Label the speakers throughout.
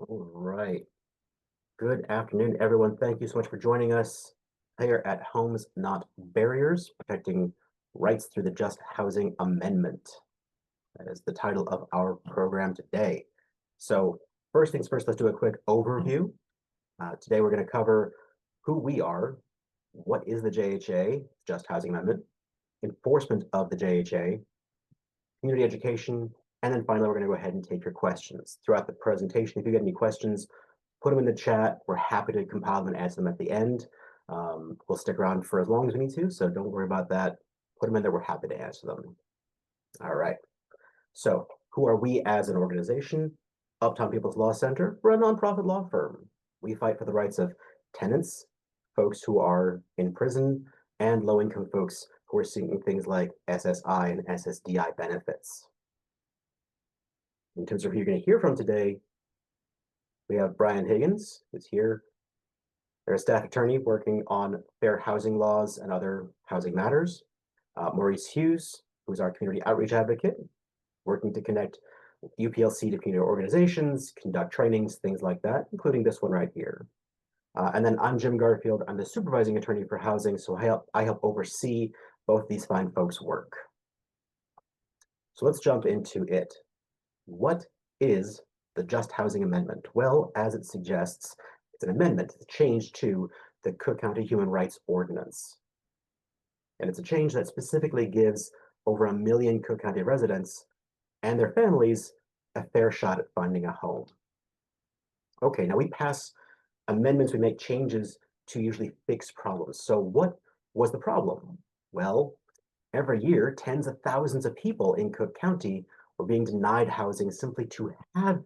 Speaker 1: All right. Good afternoon, everyone. Thank you so much for joining us here at Homes Not Barriers, protecting rights through the Just Housing Amendment. That is the title of our program today. So first things first, let's do a quick overview. Today we're going to cover who we are, what is the JHA, Just Housing Amendment, enforcement of the JHA, community education, and then finally we're going to go ahead and take your questions. Throughout the presentation, if you get any questions, put them in the chat. We're happy to compile them and answer them at the end. We'll stick around for as long as we need to, so don't worry about that. Put them in there. We're happy to answer them. All right. So who are we as an organization? Uptown People's Law Center. We're a nonprofit law firm. We fight for the rights of tenants, folks who are in prison, and low-income folks who are seeking things like SSI and SSDI benefits. In terms of who you're going to hear from today, we have Brian Higgins, who's here. They're a staff attorney working on fair housing laws and other housing matters. Maurice Hughes, who's our community outreach advocate, working to connect UPLC to community organizations, conduct trainings, things like that, including this one right here. And then I'm Jim Garfield. I'm the supervising attorney for housing, so I help oversee both these fine folks' work. So let's jump into it. What is the Just Housing Amendment? Well, as it suggests, it's an amendment, it's a change to the Cook County Human Rights Ordinance. And it's a change that specifically gives over 1 million Cook County residents and their families a fair shot at finding a home. Okay, now we pass amendments, we make changes to usually fix problems. So what was the problem? Well, every year, tens of thousands of people in Cook County were being denied housing simply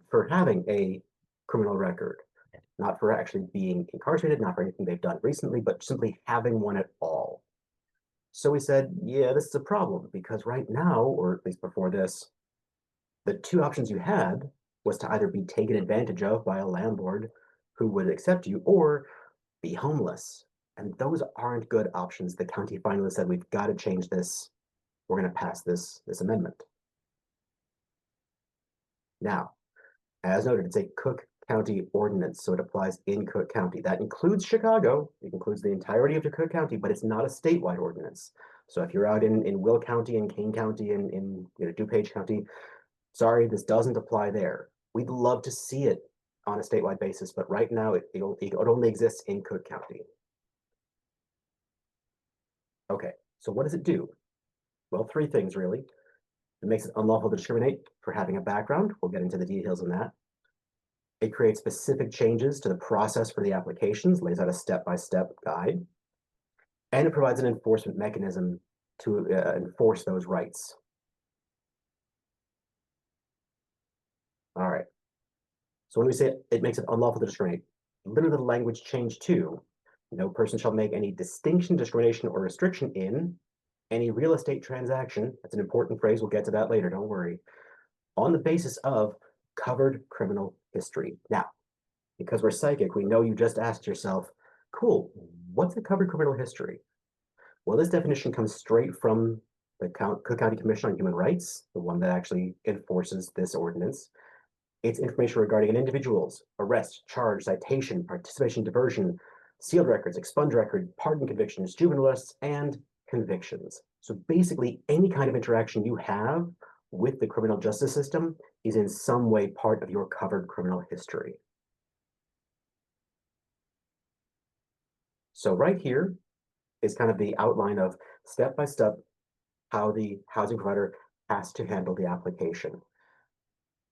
Speaker 1: for having a criminal record, not for actually being incarcerated, not for anything they've done recently, but simply having one at all. So we said, yeah, this is a problem because right now, or at least before this, the two options you had was to either be taken advantage of by a landlord who would accept you or be homeless. And those aren't good options. The county finally said, we've got to change this. We're going to pass this amendment. Now, as noted, it's a Cook County ordinance, so it applies in Cook County. That includes Chicago. It includes the entirety of Cook County, but it's not a statewide ordinance. So if you're out in Will County and Kane County and in DuPage County, sorry, this doesn't apply there. We'd love to see it on a statewide basis, but right now it only exists in Cook County. Okay, so what does it do? Well, three things really. It makes it unlawful to discriminate for having a background. We'll get into the details on that. It creates specific changes to the process for the applications, lays out a step-by-step guide, and it provides an enforcement mechanism to enforce those rights. All right. So when we say it makes it unlawful to discriminate, literally the language changed to, no person shall make any distinction, discrimination, or restriction in any real estate transaction. That's an important phrase. We'll get to that later. Don't worry. On the basis of covered criminal history. Now, because we're psychic, we know you just asked yourself, cool, what's a covered criminal history? Well, this definition comes straight from the Cook County Commission on Human Rights, the one that actually enforces this ordinance. It's information regarding an individual's arrest, charge, citation, participation, diversion, sealed records, expunged record, pardon convictions, juvenile arrests, and convictions. So basically, any kind of interaction you have with the criminal justice system is in some way part of your covered criminal history. So right here is kind of the outline of step-by-step how the housing provider has to handle the application.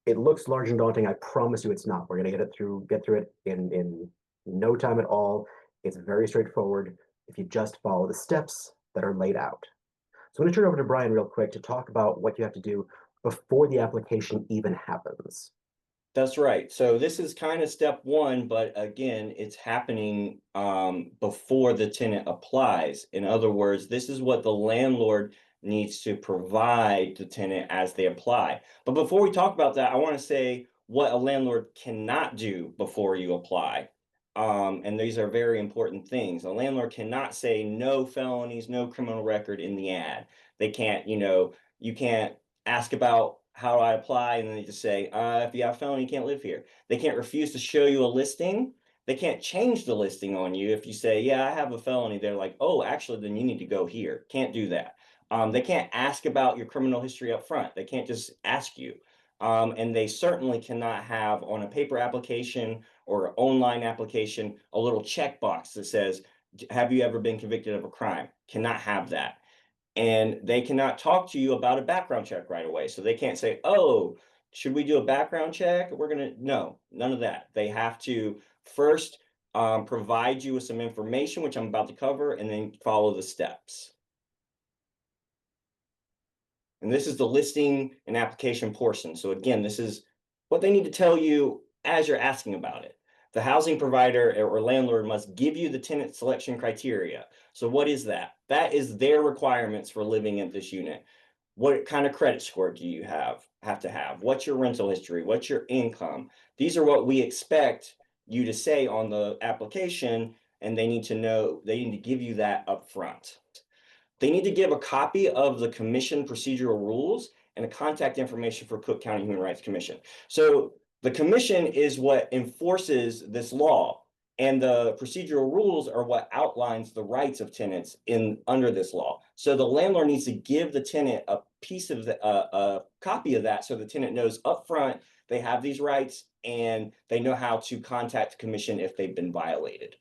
Speaker 1: It looks large and daunting. I promise you it's not. We're going to get through it in no time at all. It's very straightforward if you just follow the steps that are laid out. So I'm going to turn it over to Brian real quick to talk about what you have to do before the application even happens.
Speaker 2: That's right. So this is kind of step one, but again, it's happening before the tenant applies. In other words, this is what the landlord needs to provide the tenant as they apply. But before we talk about that, I want to say what a landlord cannot do before you apply. And these are very important things. A landlord cannot say no felonies, no criminal record in the ad. They can't, you can't ask about how do I apply? And then they just say, if you have a felony, you can't live here. They can't refuse to show you a listing. They can't change the listing on you. If you say, yeah, I have a felony, they're like, oh, actually, then you need to go here. Can't do that. They can't ask about your criminal history up front. They can't just ask you. And they certainly cannot have on a paper application or online application a little checkbox that says, have you ever been convicted of a crime? Cannot have that. And they cannot talk to you about a background check right away. So they can't say, oh, should we do a background check? No, none of that. They have to first provide you with some information, which I'm about to cover, and then follow the steps. And this is the listing and application portion. So again, this is what they need to tell you as you're asking about it. The housing provider or landlord must give you the tenant selection criteria. So what is that? That is their requirements for living in this unit. What kind of credit score do you have to have? What's your rental history? What's your income? These are what we expect you to say on the application, and they need to give you that up front. They need to give a copy of the commission procedural rules and the contact information for Cook County Human Rights Commission. So the commission is what enforces this law, and the procedural rules are what outlines the rights of tenants under this law. So the landlord needs to give the tenant a piece of a copy of that, so the tenant knows upfront they have these rights and they know how to contact the commission if they've been violated.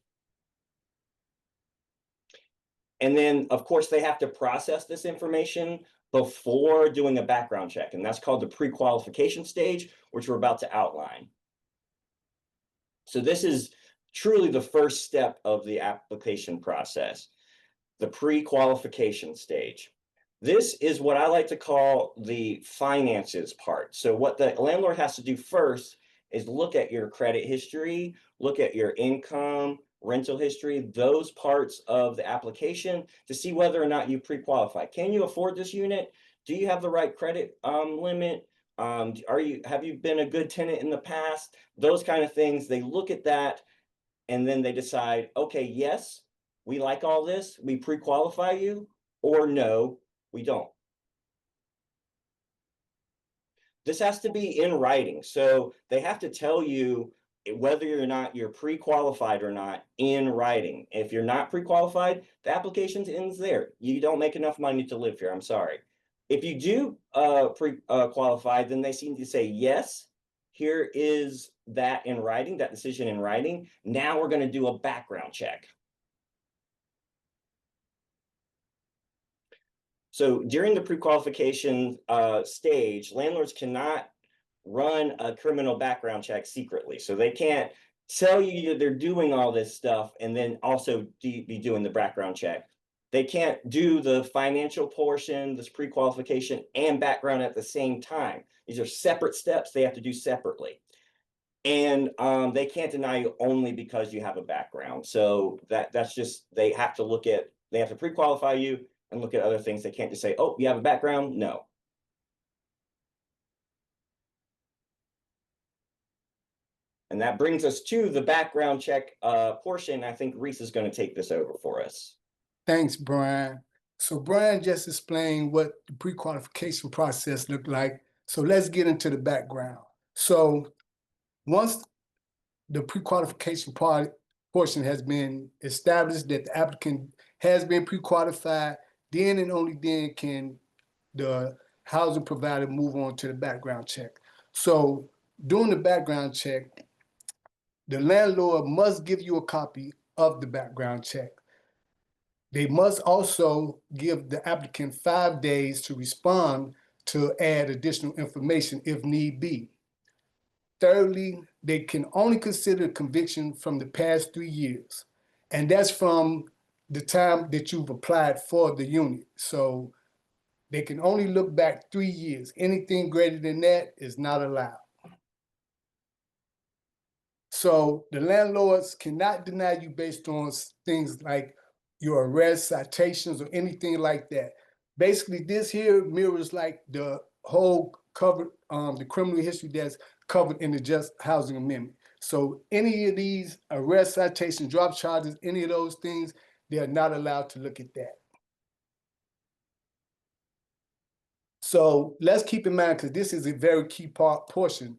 Speaker 2: And then, of course, they have to process this information before doing a background check, and that's called the pre-qualification stage, which we're about to outline. So this is truly the first step of the application process, the pre-qualification stage. This is what I like to call the finances part. So what the landlord has to do first is look at your credit history, look at your income, rental history, those parts of the application to see whether or not you pre-qualify. Can you afford this unit? Do you have the right credit limit? Have you been a good tenant in the past? Those kind of things. They look at that and then they decide, okay, yes, we like all this, we pre-qualify you, or no, we don't. This has to be in writing. So they have to tell you whether or not you're pre-qualified or not in writing. If you're not pre-qualified, the application ends there. You don't make enough money to live here. I'm sorry. If you do pre-qualify, then they seem to say, yes, here is that in writing, that decision in writing. Now we're going to do a background check. So during the pre-qualification stage, landlords cannot run a criminal background check secretly. So they can't tell you they're doing all this stuff and then also be doing the background check. They can't do the financial portion, this pre-qualification and background at the same time. These are separate steps they have to do separately. And they can't deny you only because you have a background. So that's just, they have to pre-qualify you and look at other things. They can't just say, oh, you have a background? No. And that brings us to the background check portion. I think Reese is going to take this over for us.
Speaker 3: Thanks, Brian. So Brian just explained what the pre-qualification process looked like. So let's get into the background. So once the pre-qualification portion has been established that the applicant has been pre-qualified, then and only then can the housing provider move on to the background check. So during the background check, the landlord must give you a copy of the background check. They must also give the applicant 5 days to respond to add additional information if need be. Thirdly, they can only consider conviction from the past 3 years, and that's from the time that you've applied for the unit. So they can only look back 3 years. Anything greater than that is not allowed. So the landlords cannot deny you based on things like your arrest, citations, or anything like that. Basically, this here mirrors like the whole covered, the criminal history that's covered in the Just Housing Amendment. So any of these arrest, citations, drop charges, any of those things, they are not allowed to look at that. So let's keep in mind, because this is a very key portion.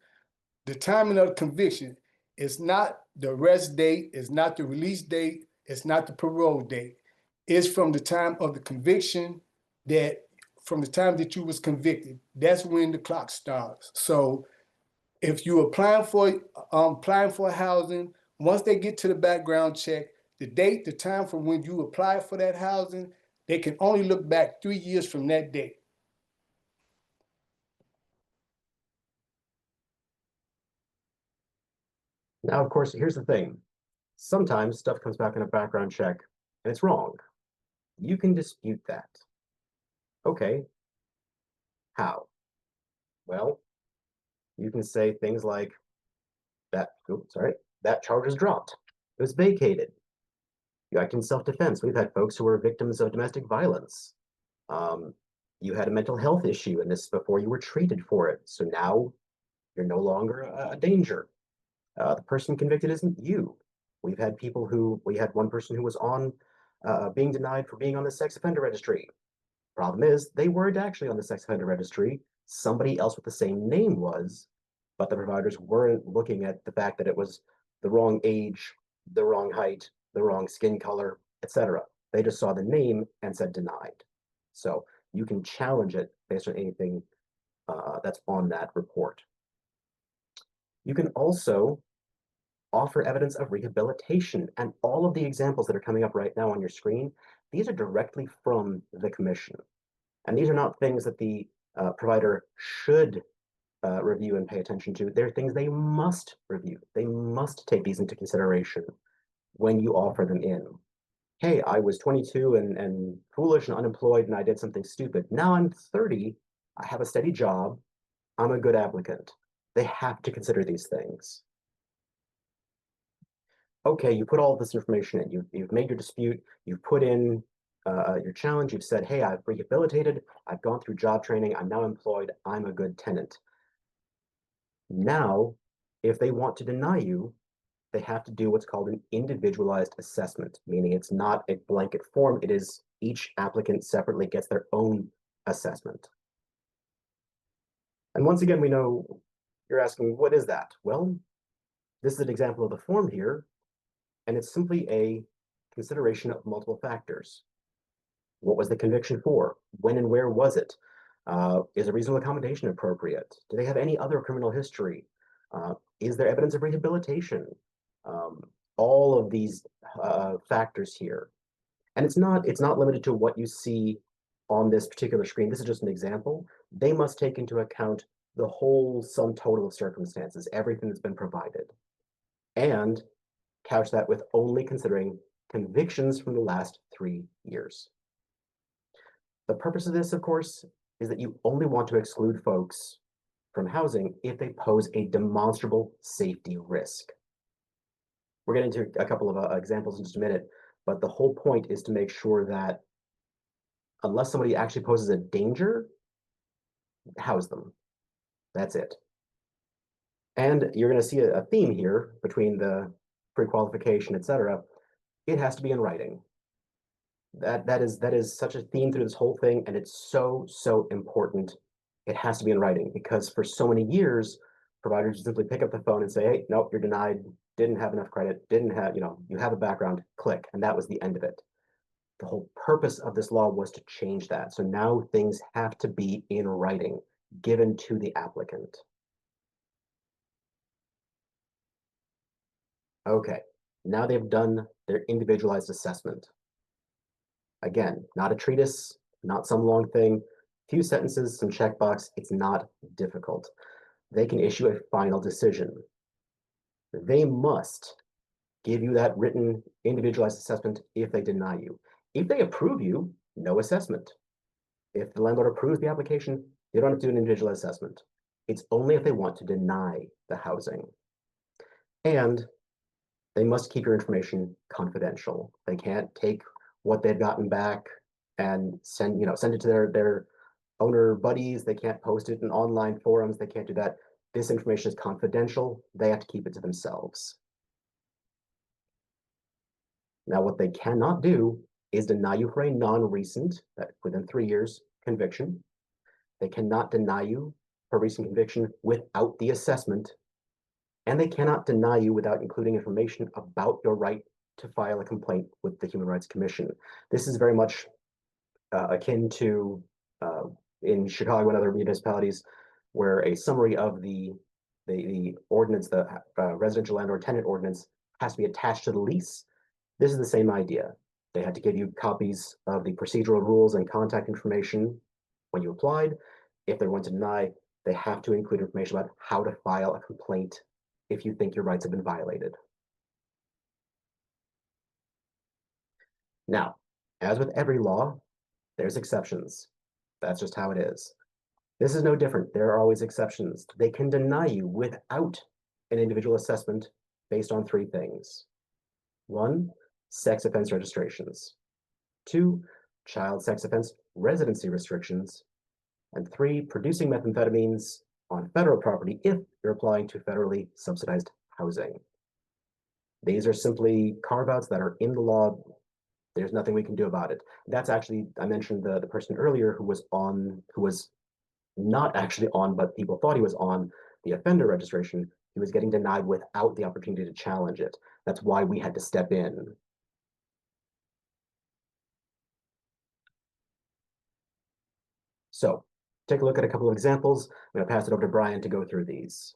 Speaker 3: The timing of the conviction is not the arrest date, it's not the release date, it's not the parole date. It's from the time of the conviction, from the time that you was convicted. That's when the clock starts. So if you're applying for housing, once they get to the background check, the date, the time from when you apply for that housing, they can only look back 3 years from that date.
Speaker 1: Now, of course, here's the thing. Sometimes stuff comes back in a background check and it's wrong. You can dispute that. Okay. How? Well, you can say things like that, that charge is dropped. It was vacated. You act in self-defense. We've had folks who were victims of domestic violence. You had a mental health issue and this is before you were treated for it. So now you're no longer a danger. The person convicted isn't you. We had one person who was on being denied for being on the sex offender registry. Problem is, they weren't actually on the sex offender registry. Somebody else with the same name was, but the providers weren't looking at the fact that it was the wrong age, the wrong height, the wrong skin color, etc. They just saw the name and said denied. So you can challenge it based on anything that's on that report. You can also offer evidence of rehabilitation, and all of the examples that are coming up right now on your screen, these are directly from the commission. And these are not things that the provider should review and pay attention to. They're things they must review. They must take these into consideration when you offer them in. Hey, I was 22 and foolish and unemployed and I did something stupid. Now I'm 30, I have a steady job, I'm a good applicant. They have to consider these things. Okay, you put all this information in, you've made your dispute, you've put in your challenge, you've said, hey, I've rehabilitated, I've gone through job training, I'm now employed, I'm a good tenant. Now, if they want to deny you, they have to do what's called an individualized assessment, meaning it's not a blanket form, it is each applicant separately gets their own assessment. And once again, we know you're asking, what is that? Well, this is an example of the form here, and it's simply a consideration of multiple factors. What was the conviction for? When and where was it? Is a reasonable accommodation appropriate? Do they have any other criminal history? Is there evidence of rehabilitation? All of these factors here. And it's not limited to what you see on this particular screen. This is just an example. They must take into account the whole sum total of circumstances, everything that's been provided, and couch that with only considering convictions from the last 3 years. The purpose of this, of course, is that you only want to exclude folks from housing if they pose a demonstrable safety risk. We're getting to a couple of examples in just a minute, but the whole point is to make sure that unless somebody actually poses a danger, house them. That's it. And you're going to see a theme here between the pre-qualification, etc. It has to be in writing. That is such a theme through this whole thing, and it's so important. It has to be in writing because for so many years, providers simply pick up the phone and say, hey, nope, you're denied, didn't have enough credit, didn't have, you have a background, click, and that was the end of it. The whole purpose of this law was to change that. So now things have to be in writing, given to the applicant. Okay, now they've done their individualized assessment. Again, not a treatise, not some long thing, few sentences, some checkbox, it's not difficult. They can issue a final decision. They must give you that written individualized assessment if they deny you. If they approve you, no assessment. If the landlord approves the application, they don't have to do an individualized assessment. It's only if they want to deny the housing. And they must keep your information confidential. They can't take what they've gotten back and send it to their owner buddies. They can't post it in online forums. They can't do that. This information is confidential. They have to keep it to themselves. Now, what they cannot do is deny you for a non-recent, within 3 years, conviction. They cannot deny you for recent conviction without the assessment, and they cannot deny you without including information about your right to file a complaint with the Human Rights Commission. This is very much akin to in Chicago and other municipalities, where a summary of the ordinance, the residential landlord tenant ordinance, has to be attached to the lease. This is the same idea. They had to give you copies of the procedural rules and contact information when you applied. If they're going to deny, they have to include information about how to file a complaint if you think your rights have been violated. Now, as with every law, there's exceptions. That's just how it is. This is no different. There are always exceptions. They can deny you without an individual assessment based on three things. 1, sex offense registrations. 2, child sex offense residency restrictions. And 3, producing methamphetamines on federal property if you're applying to federally subsidized housing. These are simply carve-outs that are in the law. There's nothing we can do about it. That's actually, I mentioned the person earlier who was not actually on, but people thought he was on the offender registration. He was getting denied without the opportunity to challenge it. That's why we had to step in. So take a look at a couple of examples. I'm going to pass it over to Brian to go through these.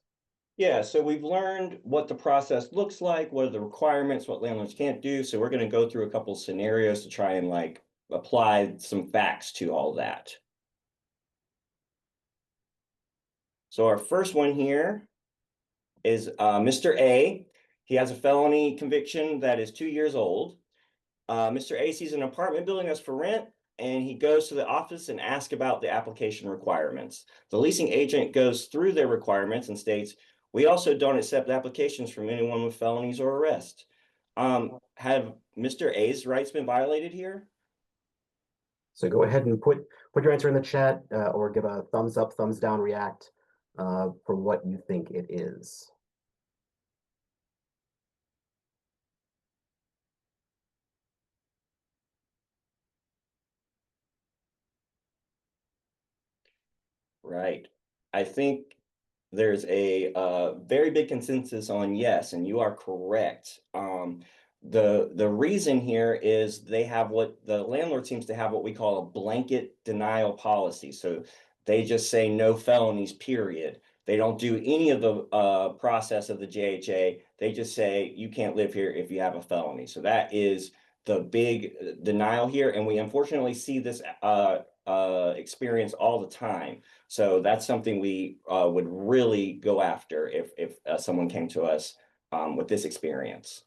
Speaker 2: Yeah, so we've learned what the process looks like, what are the requirements, what landlords can't do. So we're going to go through a couple scenarios to try and like apply some facts to all that. So our first one here is Mr. A. He has a felony conviction that is 2 years old. Mr. A sees an apartment building that's for rent, and he goes to the office and asks about the application requirements. The leasing agent goes through their requirements and states, "We also don't accept applications from anyone with felonies or arrest." Have Mr. A's rights been violated here?
Speaker 1: So go ahead and put your answer in the chat or give a thumbs up, thumbs down, react for what you think it is.
Speaker 2: Right. I think there's a very big consensus on yes, and you are correct. The reason here is they have what the landlord seems to have what we call a blanket denial policy. So they just say no felonies, period. They don't do any of the process of the JHA. They just say you can't live here if you have a felony. So that is the big denial here, and we unfortunately see this experience all the time. So that's something we would really go after if someone came to us with this experience.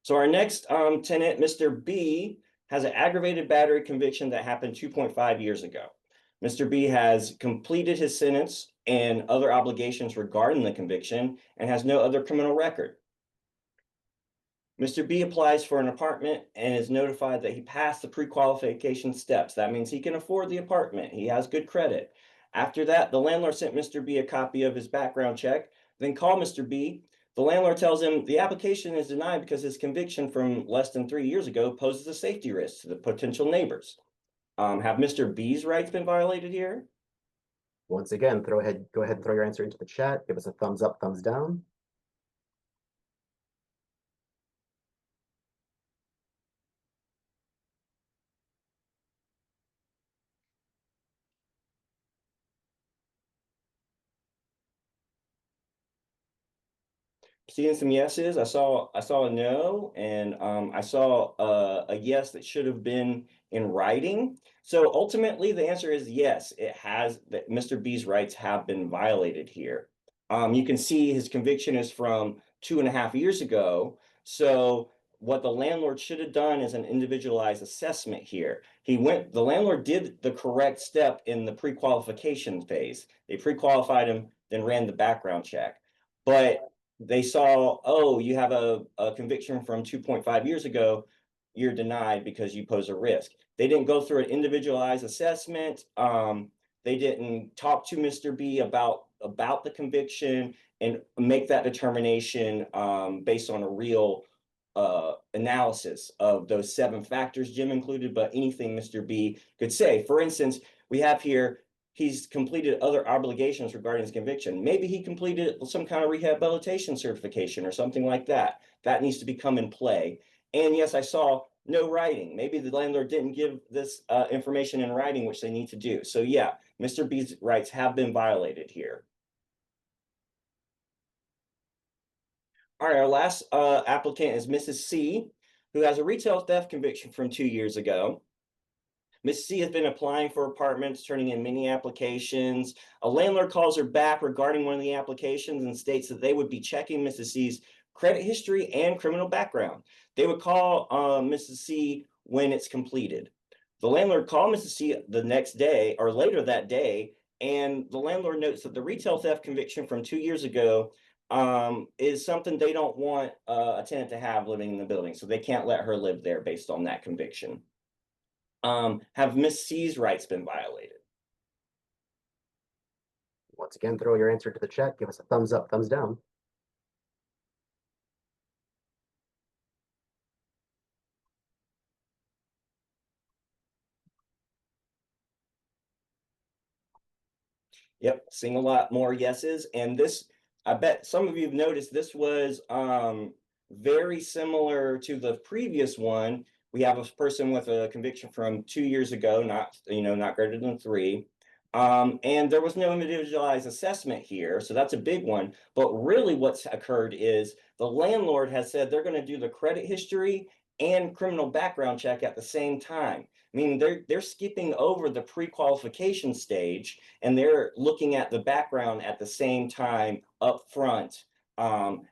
Speaker 2: So our next tenant, Mr. B, has an aggravated battery conviction that happened 2.5 years ago. Mr. B has completed his sentence and other obligations regarding the conviction and has no other criminal record. Mr. B applies for an apartment and is notified that he passed the pre-qualification steps. That means he can afford the apartment. He has good credit. After that, the landlord sent Mr. B a copy of his background check, then called Mr. B. The landlord tells him the application is denied because his conviction from less than 3 years ago poses a safety risk to the potential neighbors. Have Mr. B's rights been violated here?
Speaker 1: Once again, go ahead and throw your answer into the chat. Give us a thumbs up, thumbs down.
Speaker 2: Seeing some yeses. I saw a no, and I saw a yes that should have been in writing. So ultimately, the answer is yes. It has that Mr. B's rights have been violated here. You can see his conviction is from 2.5 years ago. So what the landlord should have done is an individualized assessment here. The landlord did the correct step in the pre-qualification phase. They pre-qualified him, then ran the background check. But they saw, oh, you have a conviction from 2.5 years ago, you're denied because you pose a risk. They didn't go through an individualized assessment. They didn't talk to Mr. B about the conviction and make that determination based on a real analysis of those 7 factors Jim included, but anything Mr. B could say. For instance, we have here, he's completed other obligations regarding his conviction. Maybe he completed some kind of rehabilitation certification or something like that. That needs to become in play. And yes, I saw no writing. Maybe the landlord didn't give this information in writing, which they need to do. So yeah, Mr. B's rights have been violated here. All right, our last applicant is Mrs. C, who has a retail theft conviction from 2 years ago. Ms. C has been applying for apartments, turning in many applications. A landlord calls her back regarding one of the applications and states that they would be checking Mrs. C's credit history and criminal background. They would call Mrs. C when it's completed. The landlord called Mrs. C the next day or later that day, and the landlord notes that the retail theft conviction from 2 years ago is something they don't want a tenant to have living in the building. So they can't let her live there based on that conviction. Have Miss C's rights been violated?
Speaker 1: Once again, throw your answer to the chat. Give us a thumbs up, thumbs down.
Speaker 2: Yep, seeing a lot more yeses. And this, I bet some of you have noticed this was very similar to the previous one. We have a person with a conviction from 2 years ago, not greater than 3. And there was no individualized assessment here, so that's a big one. But really what's occurred is the landlord has said they're going to do the credit history and criminal background check at the same time. Meaning they're skipping over the pre-qualification stage and they're looking at the background at the same time up front,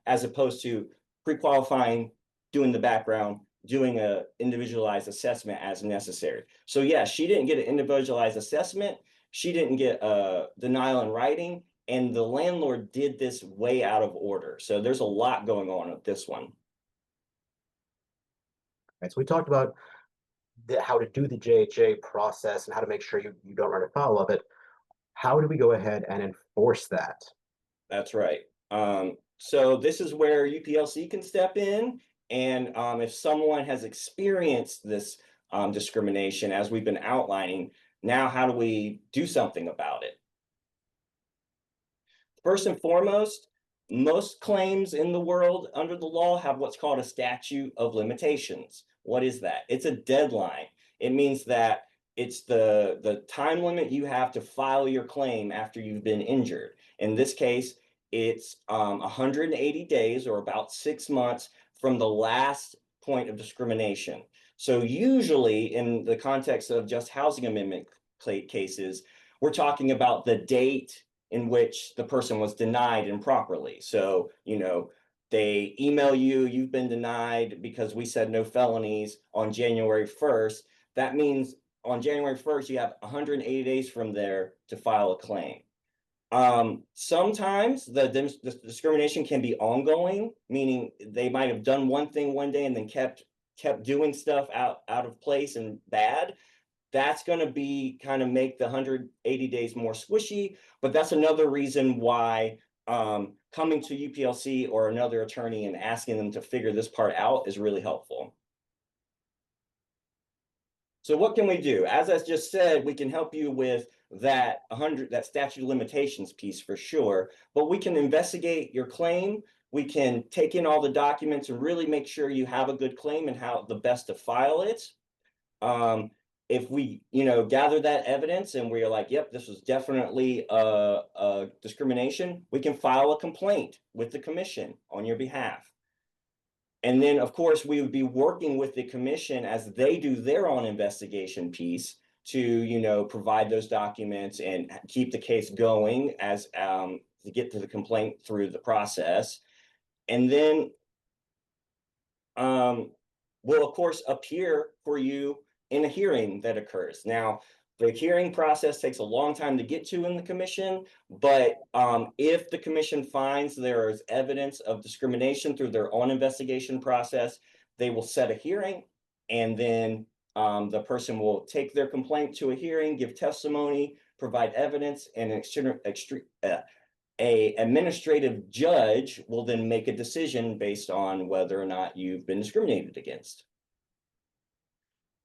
Speaker 2: as opposed to pre-qualifying, doing the background, doing a individualized assessment as necessary. So yeah, she didn't get an individualized assessment. She didn't get a denial in writing, and the landlord did this way out of order. So there's a lot going on with this one.
Speaker 1: Right, so we talked about how to do the JHA process and how to make sure you don't run afoul of it. How do we go ahead and enforce that?
Speaker 2: That's right. So this is where UPLC can step in. And if someone has experienced this discrimination, as we've been outlining, now how do we do something about it? First and foremost, most claims in the world under the law have what's called a statute of limitations. What is that? It's a deadline. It means that it's the time limit you have to file your claim after you've been injured. In this case, it's 180 days or about 6 months from the last point of discrimination. So usually in the context of just housing amendment cases, we're talking about the date in which the person was denied improperly. So, they email you, you've been denied because we said no felonies on January 1st. That means on January 1st, you have 180 days from there to file a claim. Sometimes the discrimination can be ongoing, meaning they might have done one thing one day and then kept doing stuff out of place and bad. That's going to be kind of make the 180 days more squishy, but that's another reason why coming to UPLC or another attorney and asking them to figure this part out is really helpful. So what can we do? As I just said, we can help you with that statute of limitations piece for sure, but we can investigate your claim. We can take in all the documents and really make sure you have a good claim and how the best to file it. If we, gather that evidence and we're like, yep, this was definitely a discrimination, we can file a complaint with the commission on your behalf. And then, of course, we would be working with the commission as they do their own investigation piece to, provide those documents and keep the case going as to get to the complaint through the process. And then we'll, of course, appear for you in a hearing that occurs. Now, the hearing process takes a long time to get to in the commission, but if the commission finds there is evidence of discrimination through their own investigation process, they will set a hearing, and then the person will take their complaint to a hearing, give testimony, provide evidence, and a administrative judge will then make a decision based on whether or not you've been discriminated against.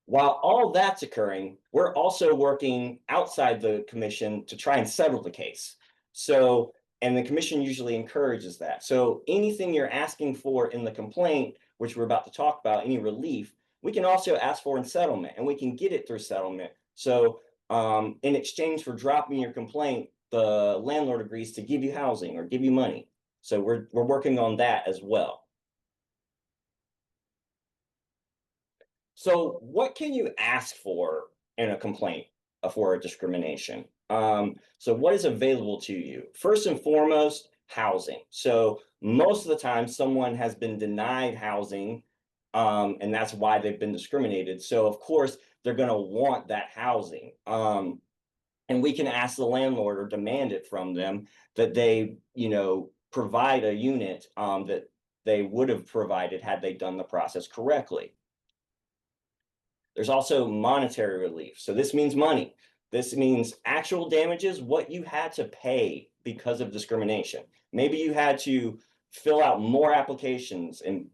Speaker 2: While all that's occurring, we're also working outside the commission to try and settle the case. So, and the commission usually encourages that. So anything you're asking for in the complaint, which we're about to talk about, any relief, we can also ask for in settlement, and we can get it through settlement. So in exchange for dropping your complaint, the landlord agrees to give you housing or give you money. So we're working on that as well. So what can you ask for in a complaint for a discrimination? So what is available to you? First and foremost, housing. So most of the time someone has been denied housing, and that's why they've been discriminated. So of course they're going to want that housing. And we can ask the landlord or demand it from them that they, provide a unit that they would have provided had they done the process correctly. There's also monetary relief. So this means money. This means actual damages, what you had to pay because of discrimination. Maybe you had to fill out more applications and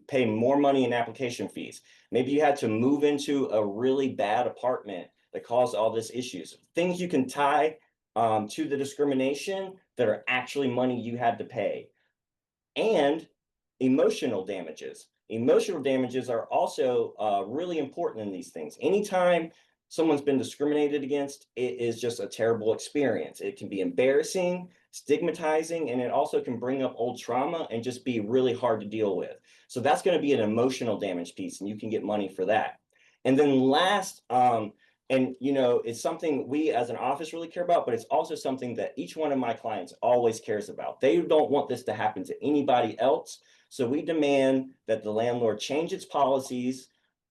Speaker 2: pay more money in application fees. Maybe you had to move into a really bad apartment that caused all these issues. Things you can tie to the discrimination that are actually money you had to pay. And emotional damages. Emotional damages are also really important in these things. Anytime someone's been discriminated against, it is just a terrible experience. It can be embarrassing, stigmatizing, and it also can bring up old trauma and just be really hard to deal with. So that's going to be an emotional damage piece, and you can get money for that. And then last, it's something we as an office really care about, but it's also something that each one of my clients always cares about. They don't want this to happen to anybody else. So we demand that the landlord change its policies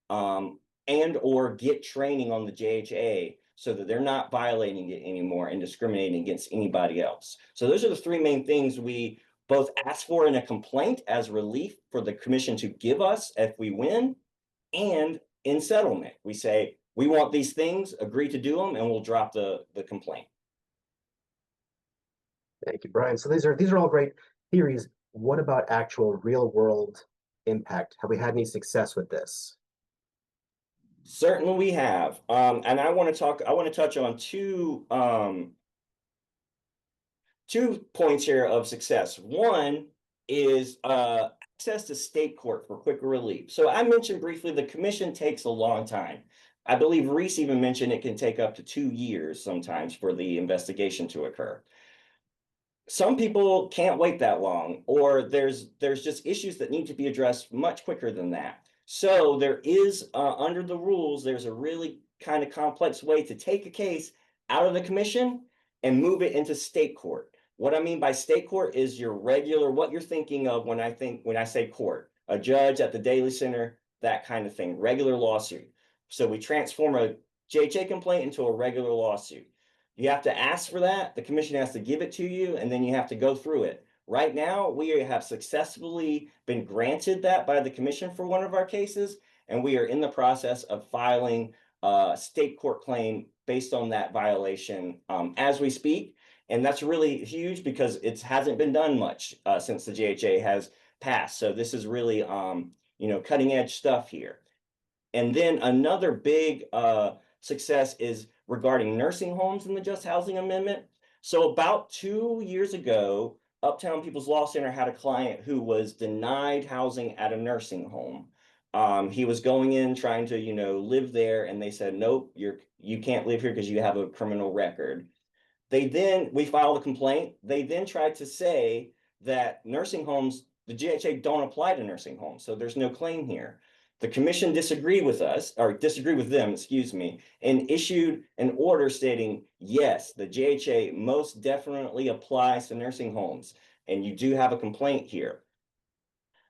Speaker 2: and or get training on the JHA so that they're not violating it anymore and discriminating against anybody else. So those are the three main things we both ask for in a complaint as relief for the commission to give us if we win, and in settlement, we say, we want these things, agree to do them, and we'll drop the complaint.
Speaker 1: Thank you, Brian. So these are all great theories. What about actual real world impact? Have we had any success with this?
Speaker 2: Certainly we have. And I want to touch on two points here of success. One is access to state court for quicker relief. So I mentioned briefly the commission takes a long time. I believe Reese even mentioned it can take up to 2 years sometimes for the investigation to occur. Some people can't wait that long, or there's just issues that need to be addressed much quicker than that. So there is, under the rules, there's a really kind of complex way to take a case out of the commission and move it into state court. What I mean by state court is your regular, what you're thinking of when I say court, a judge at the Daily Center, that kind of thing, regular lawsuit. So we transform a JHA complaint into a regular lawsuit. You have to ask for that. The commission has to give it to you, and then you have to go through it. Right now, we have successfully been granted that by the commission for one of our cases, and we are in the process of filing a state court claim based on that violation as we speak. And that's really huge because it hasn't been done much since the JHA has passed. So this is really, cutting edge stuff here. And then another big success is regarding nursing homes in the Just Housing Amendment. So about 2 years ago, Uptown People's Law Center had a client who was denied housing at a nursing home. He was going in trying to, live there, and they said, nope, you can't live here because you have a criminal record. We filed a complaint. They then tried to say that nursing homes, the JHA don't apply to nursing homes, so there's no claim here. The commission disagreed with them, and issued an order stating, yes, the JHA most definitely applies to nursing homes, and you do have a complaint here.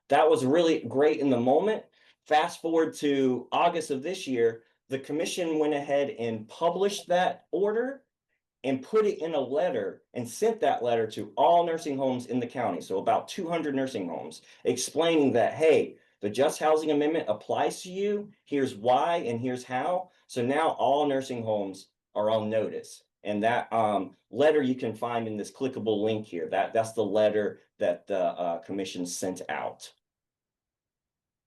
Speaker 2: That was really great in the moment. Fast forward to August of this year, the commission went ahead and published that order and put it in a letter and sent that letter to all nursing homes in the county, so about 200 nursing homes, explaining that, hey, the Just Housing Amendment applies to you. Here's why and here's how. So now all nursing homes are on notice. And that letter you can find in this clickable link here. That's the letter that the commission sent out.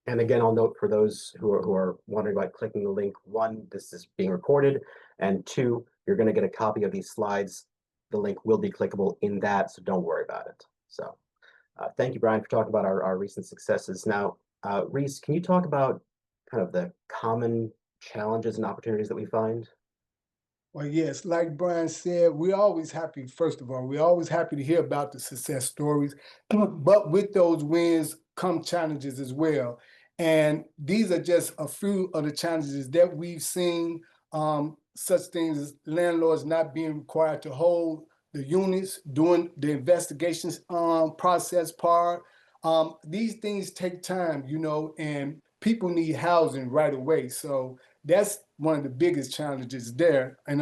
Speaker 1: And again, I'll note for those who are wondering about clicking the link, one, this is being recorded, and two, you're going to get a copy of these slides. The link will be clickable in that, so don't worry about it. So thank you, Brian, for talking about our recent successes. Now, Reese, can you talk about kind of the common challenges and opportunities that we find?
Speaker 3: Well, yes, like Brian said, we're always happy, first of all, we're always happy to hear about the success stories, but with those wins come challenges as well. And these are just a few of the challenges that we've seen, such things as landlords not being required to hold the units, doing the investigations process part. These things take time, you know, and people need housing right away. So that's one of the biggest challenges there. And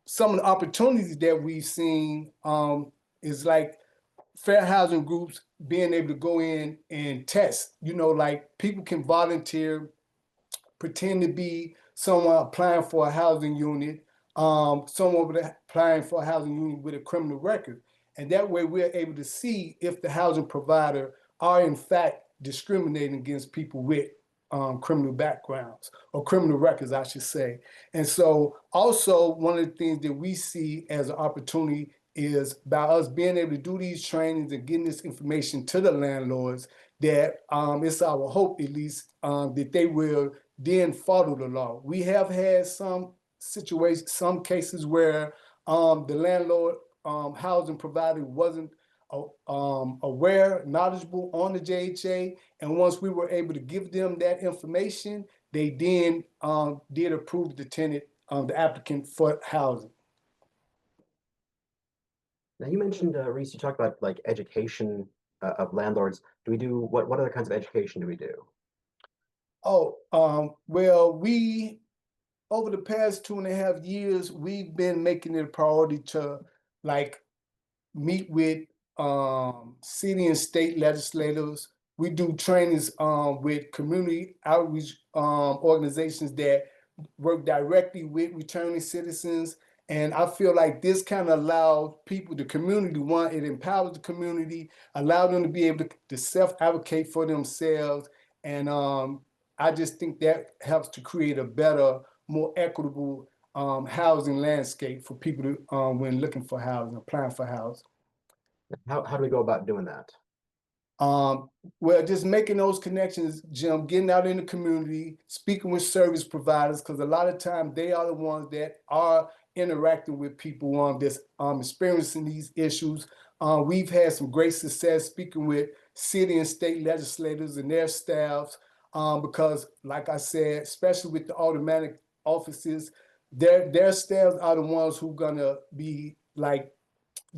Speaker 3: some of the opportunities that we've seen is like fair housing groups being able to go in and test, you know, like people can volunteer, pretend to be someone applying for a housing unit, someone applying for a housing unit with a criminal record. And that way we're able to see if the housing provider are in fact discriminating against people with criminal backgrounds or criminal records, I should say. And so also one of the things that we see as an opportunity is by us being able to do these trainings and getting this information to the landlords, that it's our hope at least that they will then follow the law. We have had some situations, some cases where the landlord housing provider wasn't aware, knowledgeable on the JHA, and once we were able to give them that information, they then did approve the tenant, the applicant for housing.
Speaker 1: Now you mentioned, Reese, you talked about like education of landlords. Do we do, what other kinds of education do we do?
Speaker 3: Oh, well, we, over the past 2.5 years, we've been making it a priority to like meet with city and state legislators. We do trainings with community outreach organizations that work directly with returning citizens. And I feel like this kind of allows people, the community, one, it empowers the community, allow them to be able to self-advocate for themselves. And I just think that helps to create a better, more equitable housing landscape for people to, when looking for housing, applying for housing.
Speaker 1: How do we go about doing that?
Speaker 3: Well, just making those connections, Jim, getting out in the community, speaking with service providers, because a lot of times they are the ones that are interacting with people that's experiencing these issues. We've had some great success speaking with city and state legislators and their staffs, because like I said, especially with the automatic offices, their staffs are the ones who are gonna be like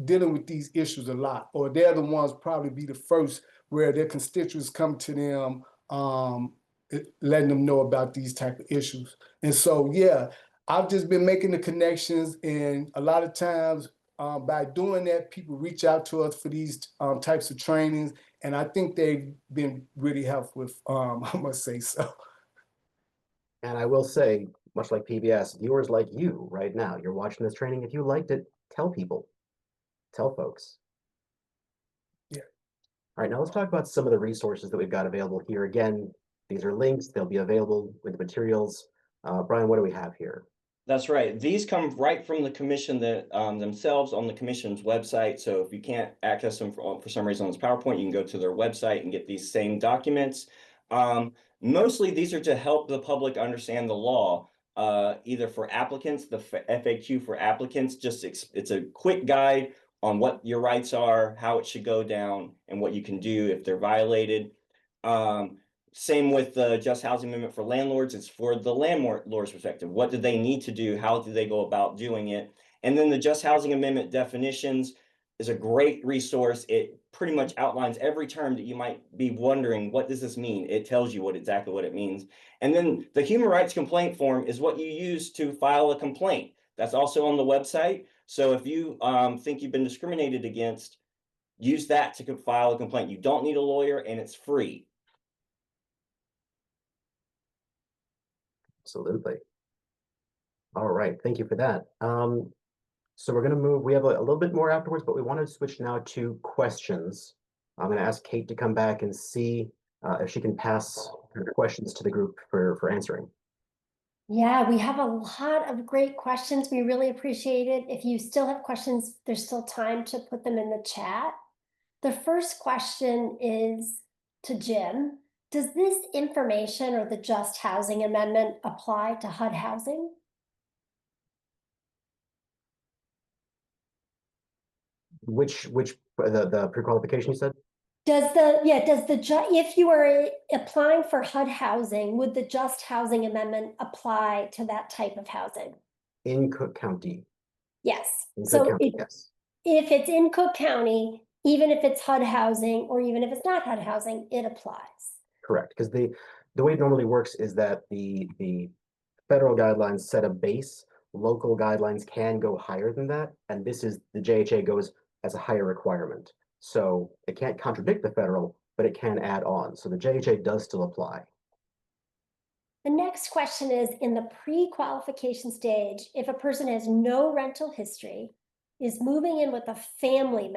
Speaker 3: dealing with these issues a lot, or they're the ones probably be the first where their constituents come to them, letting them know about these type of issues. And so, yeah, I've just been making the connections, and a lot of times by doing that, people reach out to us for these types of trainings, and I think they've been really helpful, I must say so.
Speaker 1: And I will say, much like PBS, viewers like you right now, you're watching this training. If you liked it, tell people. Tell folks.
Speaker 3: Yeah.
Speaker 1: All right, now let's talk about some of the resources that we've got available here. Again, these are links. They'll be available with the materials. Brian, what do we have here?
Speaker 2: That's right. These come right from the commission that themselves on the commission's website. So if you can't access them for some reason on this PowerPoint, you can go to their website and get these same documents. Mostly these are to help the public understand the law, either for applicants, the FAQ for applicants, just it's a quick guide on what your rights are, how it should go down, and what you can do if they're violated. Same with the Just Housing Amendment for landlords. It's for the landlord's perspective. What do they need to do? How do they go about doing it? And then the Just Housing Amendment definitions is a great resource. It pretty much outlines every term that you might be wondering, what does this mean? It tells you exactly what it means. And then the human rights complaint form is what you use to file a complaint. That's also on the website. So if you think you've been discriminated against, use that to file a complaint. You don't need a lawyer, and it's free.
Speaker 1: Absolutely. All right, thank you for that. So we're going to move, we have a little bit more afterwards, but we want to switch now to questions. I'm going to ask Kate to come back and see if she can pass her questions to the group for answering.
Speaker 4: Yeah, we have a lot of great questions. We really appreciate it. If you still have questions, there's still time to put them in the chat. The first question is to Jim. Does this information or the Just Housing Amendment apply to HUD housing?
Speaker 1: Which the pre-qualification you said?
Speaker 4: If you are applying for HUD housing, would the Just Housing Amendment apply to that type of housing?
Speaker 1: In Cook County.
Speaker 4: Yes.
Speaker 1: In Cook
Speaker 4: So
Speaker 1: County, yes.
Speaker 4: if it's in Cook County, even if it's HUD housing, or even if it's not HUD housing, it applies.
Speaker 1: Correct, because the way it normally works is that the federal guidelines set a base, local guidelines can go higher than that, and this is, the JHA goes as a higher requirement. So it can't contradict the federal, but it can add on. So the JHA does still apply.
Speaker 4: The next question is, in the pre-qualification stage, if a person has no rental history, is moving in with a family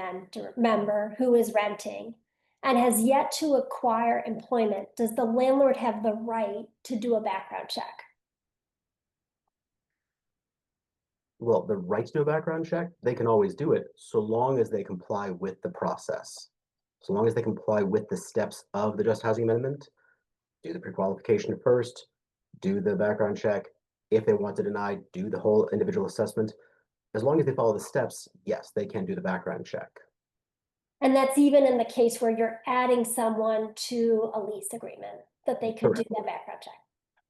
Speaker 4: member who is renting, and has yet to acquire employment, does the landlord have the right to do a background check?
Speaker 1: Well, the right to do a background check, they can always do it so long as they comply with the process. So long as they comply with the steps of the Just Housing Amendment, do the pre-qualification first, do the background check. If they want to deny, do the whole individual assessment. As long as they follow the steps, yes, they can do the background check.
Speaker 4: And that's even in the case where you're adding someone to a lease agreement, that they could do that background check.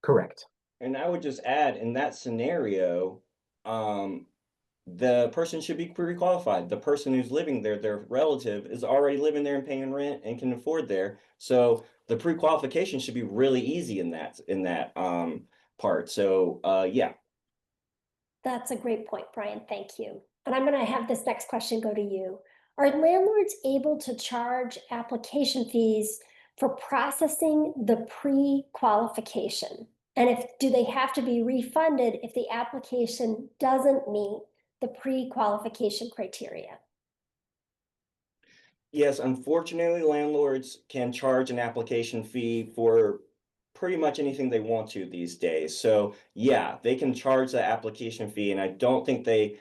Speaker 1: Correct.
Speaker 2: And I would just add, in that scenario, the person should be pre-qualified. The person who's living there, their relative, is already living there and paying rent and can afford there. So the pre-qualification should be really easy in that part. So yeah.
Speaker 4: That's a great point, Brian. Thank you. And I'm going to have this next question go to you. Are landlords able to charge application fees for processing the pre-qualification? And do they have to be refunded if the application doesn't meet the pre-qualification criteria?
Speaker 2: Yes, unfortunately, landlords can charge an application fee for pretty much anything they want to these days. So yeah, they can charge the application fee, and I don't think they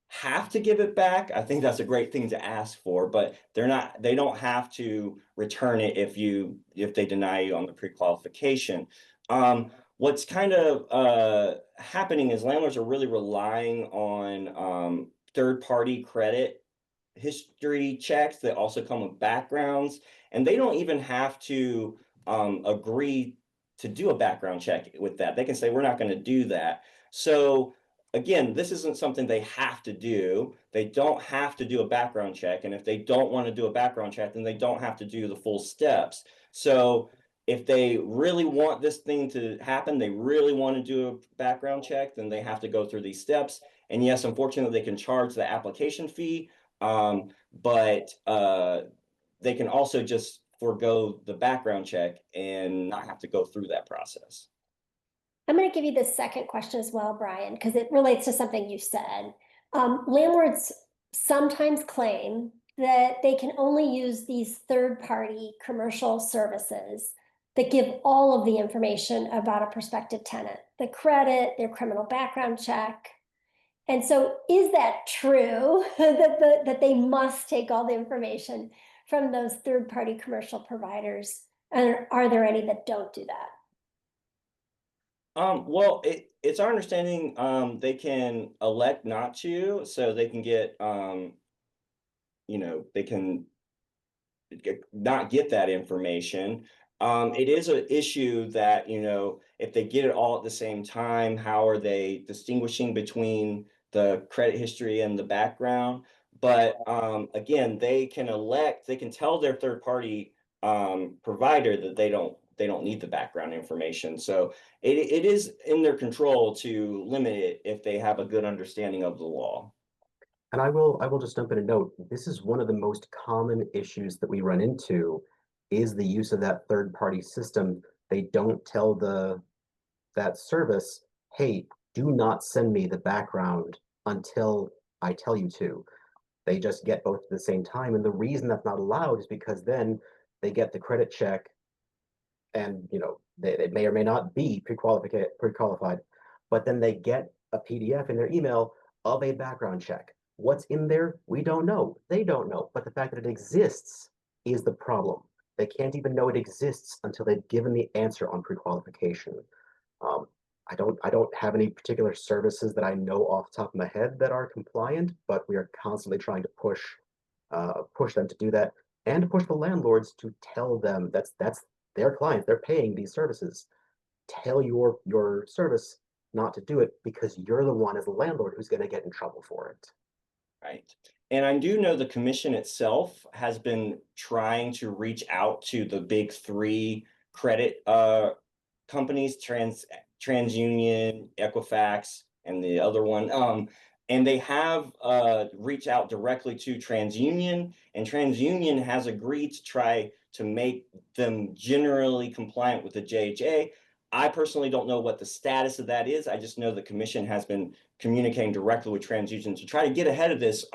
Speaker 2: have to give it back. I think that's a great thing to ask for, but they don't have to return it if they deny you on the pre-qualification. What's kind of happening is landlords are really relying on third-party credit history checks that also come with backgrounds, and they don't even have to agree to do a background check with that. They can say, we're not going to do that. So again, this isn't something they have to do. They don't have to do a background check. And if they don't want to do a background check, then they don't have to do the full steps. So if they really want this thing to happen, they really want to do a background check, then they have to go through these steps. And yes, unfortunately, they can charge the application fee, but they can also just forego the background check and not have to go through that process.
Speaker 4: I'm going to give you the second question as well, Brian, because it relates to something you said. Landlords sometimes claim that they can only use these third-party commercial services that give all of the information about a prospective tenant, the credit, their criminal background check. And so is that true that they must take all the information from those third-party commercial providers? And are there any that don't do that?
Speaker 2: Well, it's our understanding they can elect not to, so they can get they can not get that information. It is an issue that, if they get it all at the same time, how are they distinguishing between the credit history and the background? But again, they can tell their third party provider that they don't need the background information. So it is in their control to limit it if they have a good understanding of the law.
Speaker 1: And I will just jump in and note, this is one of the most common issues that we run into is the use of that third-party system. They don't tell that service, hey, do not send me the background until I tell you to. They just get both at the same time. And the reason that's not allowed is because then they get the credit check and, you know, they may or may not be pre-qualified, but then they get a PDF in their email of a background check. What's in there? We don't know. They don't know. But the fact that it exists is the problem. They can't even know it exists until they've given the answer on pre-qualification. Um, I don't have any particular services that I know off the top of my head that are compliant, but we are constantly trying to push them to do that, and to push the landlords to tell them that's their clients. They're paying these services. Tell your service not to do it, because you're the one as a landlord who's going to get in trouble for it.
Speaker 2: Right. And I do know the commission itself has been trying to reach out to the big three credit companies, TransUnion, Equifax, and the other one. And they have reached out directly to TransUnion, and TransUnion has agreed to try to make them generally compliant with the JHA. I personally don't know what the status of that is. I just know the commission has been communicating directly with TransUnion to try to get ahead of this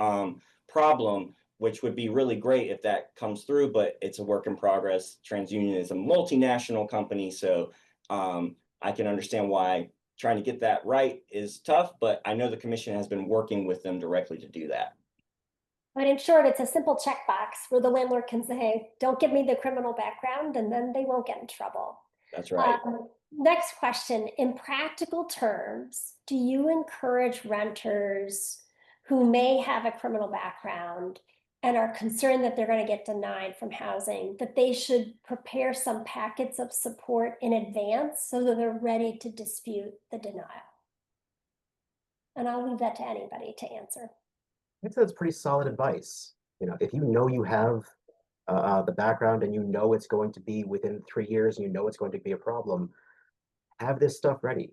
Speaker 2: problem, which would be really great if that comes through, but it's a work in progress. TransUnion is a multinational company, so I can understand why trying to get that right is tough, but I know the commission has been working with them directly to do that.
Speaker 4: But in short, it's a simple checkbox where the landlord can say, don't give me the criminal background, and then they won't get in trouble.
Speaker 2: That's right.
Speaker 4: Next question, in practical terms, do you encourage renters who may have a criminal background and are concerned that they're going to get denied from housing, that they should prepare some packets of support in advance so that they're ready to dispute the denial? And I'll leave that to anybody to answer.
Speaker 1: I think that's pretty solid advice. You know, if you know you have the background and you know it's going to be within 3 years and you know it's going to be a problem, have this stuff ready.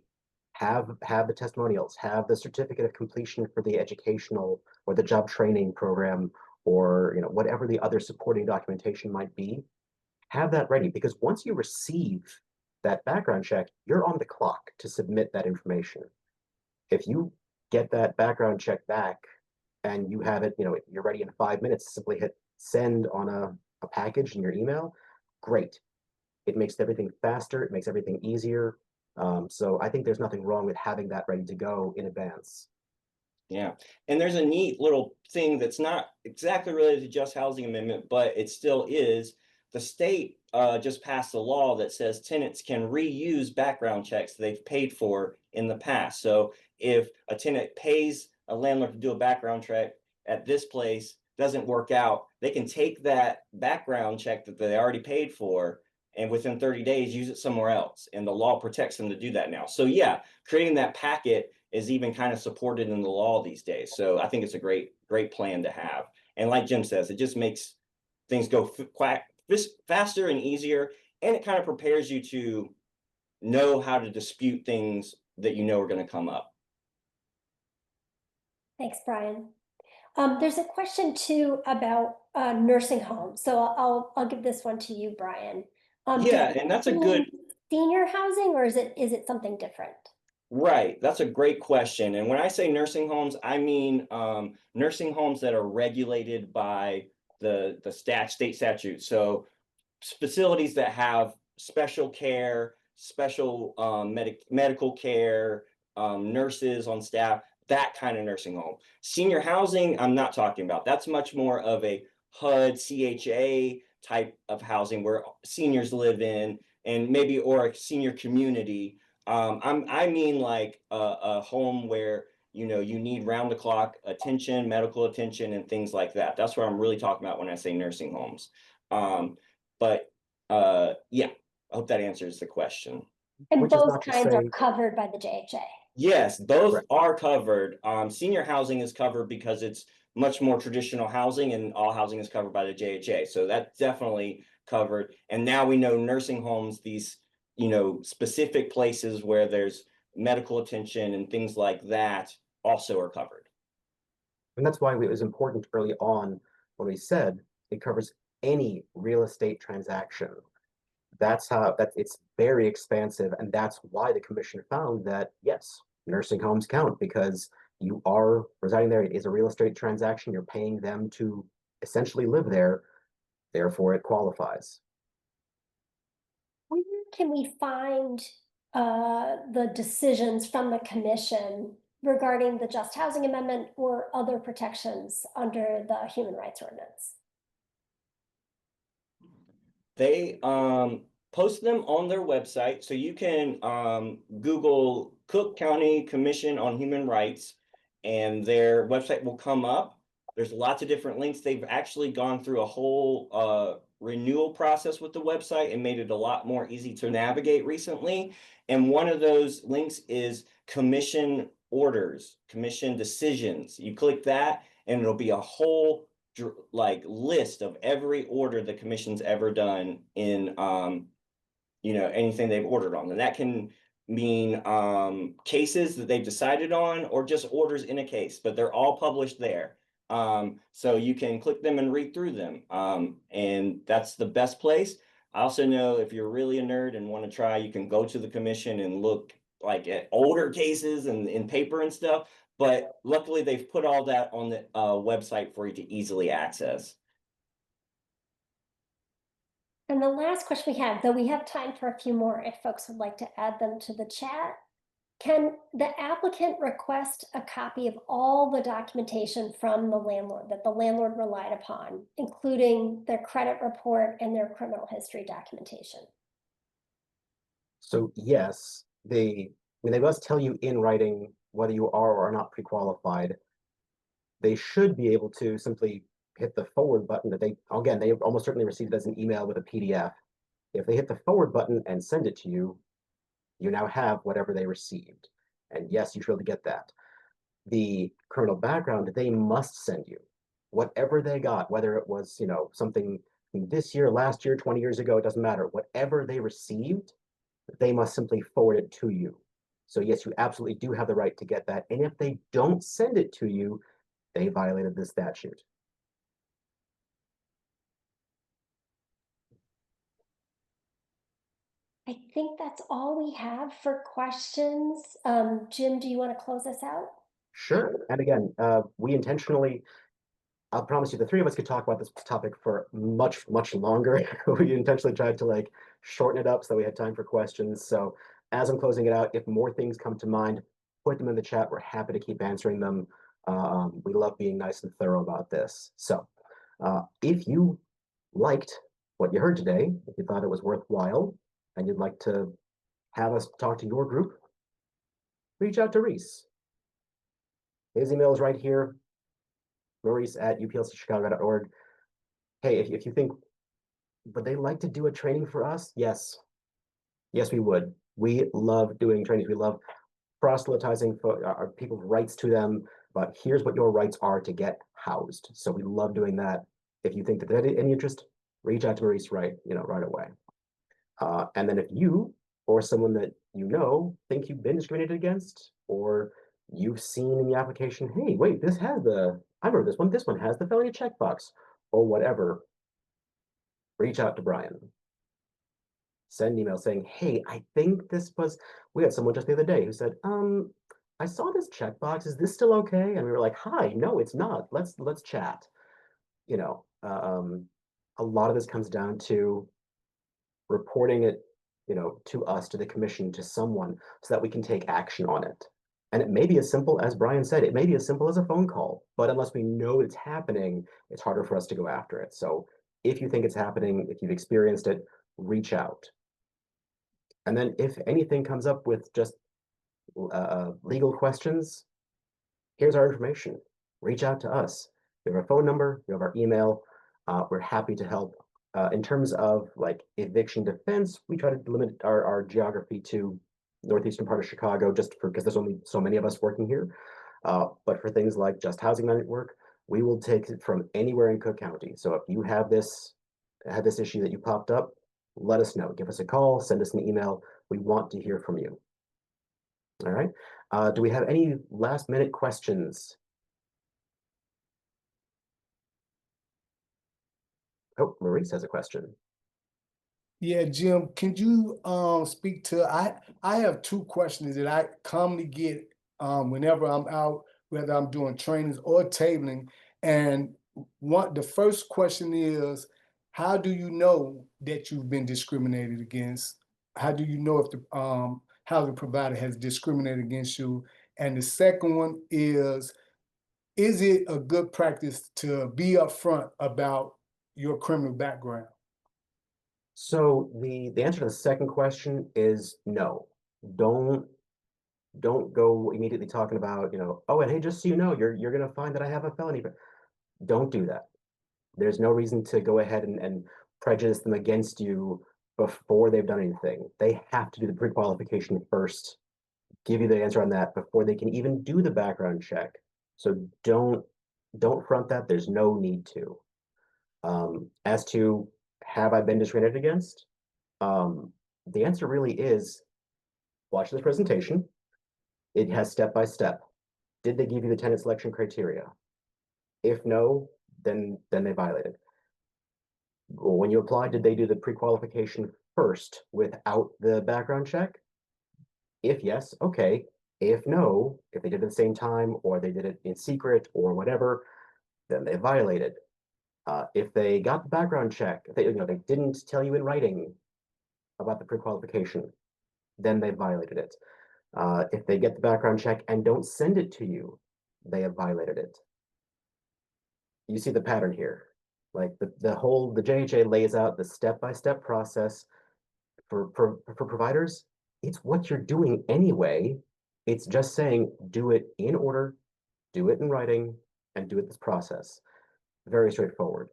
Speaker 1: Have the testimonials, have the certificate of completion for the educational or the job training program, or, you know, whatever the other supporting documentation might be. Have that ready, because once you receive that background check, you're on the clock to submit that information. If you get that background check back and you have it, you know, you're ready in 5 minutes, simply hit send on a package in your email, great. It makes everything faster, it makes everything easier. So I think there's nothing wrong with having that ready to go in advance.
Speaker 2: Yeah, and there's a neat little thing that's not exactly related to just housing amendment, but it still is. The state just passed a law that says tenants can reuse background checks they've paid for in the past. So if a tenant pays a landlord to do a background check at this place, doesn't work out, they can take that background check that they already paid for and within 30 days use it somewhere else. And the law protects them to do that now. So yeah, creating that packet is even kind of supported in the law these days. So I think it's a great plan to have. And like Jim says, it just makes things go faster and easier. And it kind of prepares you to know how to dispute things that you know are going to come up.
Speaker 4: Thanks, Brian. There's a question too about nursing homes. So I'll give this one to you, Brian.
Speaker 2: Yeah, and that's a good
Speaker 4: senior housing, or is it something different?
Speaker 2: Right, that's a great question. And when I say nursing homes, I mean nursing homes that are regulated by the state statute. So facilities that have special care, special medical care, nurses on staff, that kind of nursing home. Senior housing, I'm not talking about. That's much more of a HUD, CHA type of housing where seniors live in, and maybe, or a senior community. I mean like a home where, you know, you need round the clock attention, medical attention, and things like that. That's what I'm really talking about when I say nursing homes. Yeah, I hope that answers the question.
Speaker 4: And both kinds are covered by the JHA.
Speaker 2: Yes, both are covered. Senior housing is covered because it's much more traditional housing, and all housing is covered by the JHA. So that's definitely covered. And now we know nursing homes, these, you know, specific places where there's medical attention and things like that also are covered.
Speaker 1: And that's why it was important early on when we said it covers any real estate transaction. That's how it's very expansive, and that's why the commission found that yes, nursing homes count, because you are residing there, it is a real estate transaction, you're paying them to essentially live there, therefore it qualifies.
Speaker 4: Where can we find the decisions from the commission regarding the Just Housing Amendment or other protections under the Human Rights Ordinance?
Speaker 2: They post them on their website, so you can Google Cook County Commission on Human Rights, and their website will come up. There's lots of different links. They've actually gone through a whole renewal process with the website and made it a lot more easy to navigate recently. And one of those links is commission orders, commission decisions. You click that and it'll be a whole like list of every order the commission's ever done in anything they've ordered on. And that can mean cases that they've decided on or just orders in a case, but they're all published there. So you can click them and read through them. And that's the best place. I also know if you're really a nerd and want to try, you can go to the commission and look like at older cases and in paper and stuff. But luckily they've put all that on the website for you to easily access.
Speaker 4: And the last question we have, though we have time for a few more if folks would like to add them to the chat. Can the applicant request a copy of all the documentation from the landlord that the landlord relied upon, including their credit report and their criminal history documentation?
Speaker 1: So yes, they must tell you in writing whether you are or are not pre-qualified. They should be able to simply hit the forward button that they almost certainly received it as an email with a PDF. If they hit the forward button and send it to you, you now have whatever they received. And yes, you should be able to get that. The criminal background, they must send you whatever they got, whether it was, something this year, last year, 20 years ago, it doesn't matter. Whatever they received, they must simply forward it to you. So yes, you absolutely do have the right to get that. And if they don't send it to you, they violated the statute.
Speaker 4: I think that's all we have for questions. Jim, do you want to close us out?
Speaker 1: Sure. And again, we intentionally, I'll promise you, the three of us could talk about this topic for much, much longer. We intentionally tried to shorten it up so we had time for questions. So as I'm closing it out, if more things come to mind, put them in the chat. We're happy to keep answering them. We love being nice and thorough about this. So if you liked what you heard today, if you thought it was worthwhile, and you'd like to have us talk to your group, reach out to Reese. His email is right here, maurice@uplcchicago.org. Hey, if you think, would they like to do a training for us? Yes. Yes, we would. We love doing trainings. We love proselytizing our people's rights to them, but here's what your rights are to get housed. So we love doing that. If you think that there's any interest, reach out to Maurice right away. And then if you or someone that you know think you've been discriminated against, or you've seen in the application, hey, wait, this has I remember this one has the felony checkbox, or whatever, reach out to Brian. Send an email saying, hey, I think we had someone just the other day who said, I saw this checkbox, is this still okay? And we were like, hi, no, it's not, let's chat. A lot of this comes down to reporting it, to us, to the commission, to someone, so that we can take action on it. And it may be as simple as Brian said, it may be as simple as a phone call, but unless we know it's happening, it's harder for us to go after it. So if you think it's happening, if you've experienced it, reach out. And then if anything comes up with just legal questions, here's our information. Reach out to us. We have our phone number, we have our email. We're happy to help. In terms of eviction defense, we try to limit our geography to northeastern part of Chicago, just because there's only so many of us working here. But for things like Just Housing Amendment work, we will take it from anywhere in Cook County. So if you had this issue that you popped up, let us know. Give us a call, send us an email. We want to hear from you. All right. Do we have any last minute questions? Oh, Maurice has a question.
Speaker 3: Yeah, Jim, can you speak to, I have two questions that I commonly get whenever I'm out whether I'm doing trainings or tabling. And the first question is, how do you know that you've been discriminated against? How do you know if the housing provider has discriminated against you? And the second one is it a good practice to be upfront about your criminal background?
Speaker 1: So the answer to the second question is no. Don't go immediately talking about, you know, oh, and hey, just so you know, you're gonna find that I have a felony, but don't do that. There's no reason to go ahead and prejudice them against you before they've done anything. They have to do the pre-qualification first, give you the answer on that before they can even do the background check. So don't front that. There's no need to. As to have I been discriminated against? The answer really is watch this presentation. It has step by step. Did they give you the tenant selection criteria? If no, then they violated. When you applied, did they do the pre-qualification first without the background check? If yes, okay. If no, if they did it at the same time or they did it in secret or whatever, then they violated. If they got the background check, if they didn't tell you in writing about the pre-qualification, then they violated it. If they get the background check and don't send it to you, they have violated it. You see the pattern here. Like the JHA lays out the step-by-step process for providers. It's what you're doing anyway. It's just saying do it in order, do it in writing, and do it this process. Very straightforward.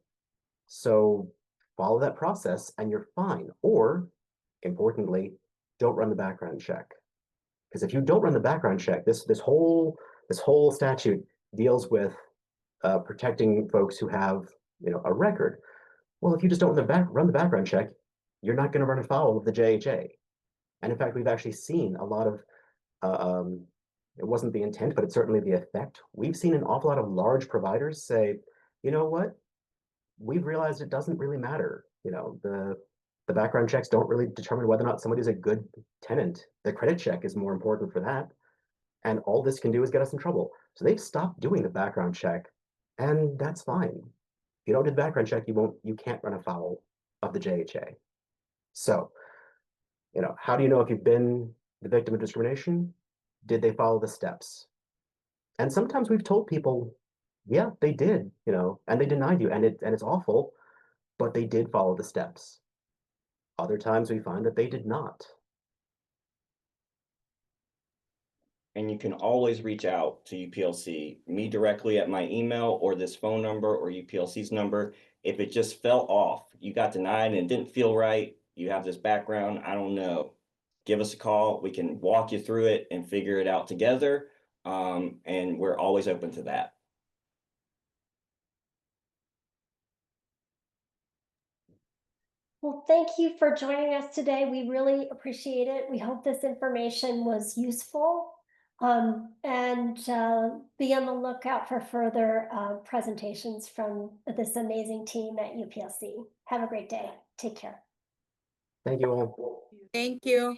Speaker 1: So follow that process and you're fine. Or, importantly, don't run the background check. Because if you don't run the background check, this whole statute deals with protecting folks who have a record. Well, if you just don't run the background check, you're not going to run afoul of the JHA. And in fact, we've actually seen a lot of it wasn't the intent, but it's certainly the effect. We've seen an awful lot of large providers say, you know what, we've realized it doesn't really matter. The background checks don't really determine whether or not somebody's a good tenant. The credit check is more important for that. And all this can do is get us in trouble. So they've stopped doing the background check, and that's fine. If you don't do the background check, you can't run afoul of the JHA. So, how do you know if you've been the victim of discrimination? Did they follow the steps? And sometimes we've told people, yeah, they did, and they denied you, and it's awful, but they did follow the steps. Other times we find that they did not.
Speaker 2: And you can always reach out to UPLC, me directly at my email or this phone number or UPLC's number. If it just fell off, you got denied and it didn't feel right, you have this background, I don't know, give us a call. We can walk you through it and figure it out together. And we're always open to that.
Speaker 4: Well, thank you for joining us today. We really appreciate it. We hope this information was useful. And be on the lookout for further presentations from this amazing team at UPLC. Have a great day. Take care.
Speaker 1: Thank you all.
Speaker 5: Thank you.